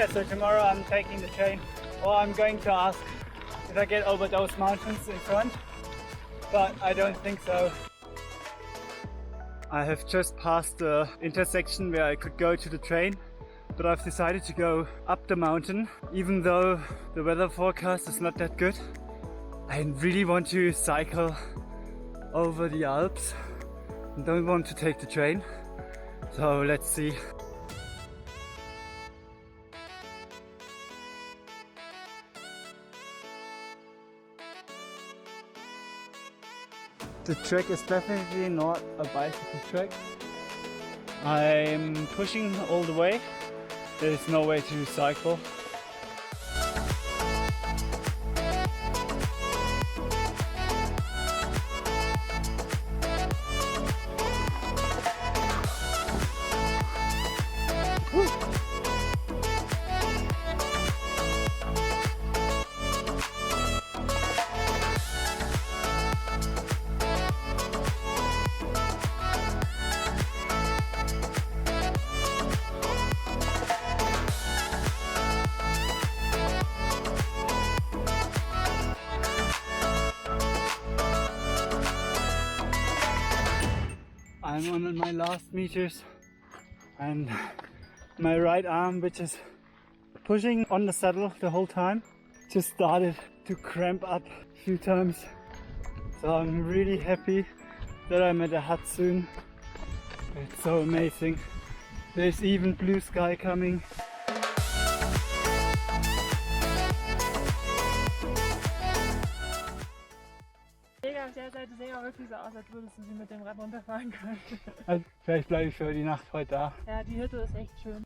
Yeah, so tomorrow I'm taking the train, or I'm going to ask if I get over those mountains in front, but I don't think so. I have just passed the intersection where I could go to the train, but I've decided to go up the mountain, even though the weather forecast is not that good. I really want to cycle over the Alps and don't want to take the train, so let's see. The track is definitely not a bicycle track. I'm pushing all the way. There's no way to cycle. I'm on my last meters and my right arm, which is pushing on the saddle the whole time, just started to cramp up a few times. So I'm really happy that I'm at a hut soon. It's so amazing. There's even blue sky coming. Auf der Seite sehen auch wirklich so aus, als würdest du sie mit dem Rad runterfahren können. Also vielleicht bleibe ich für die Nacht heute da. Ja, die Hütte ist echt schön.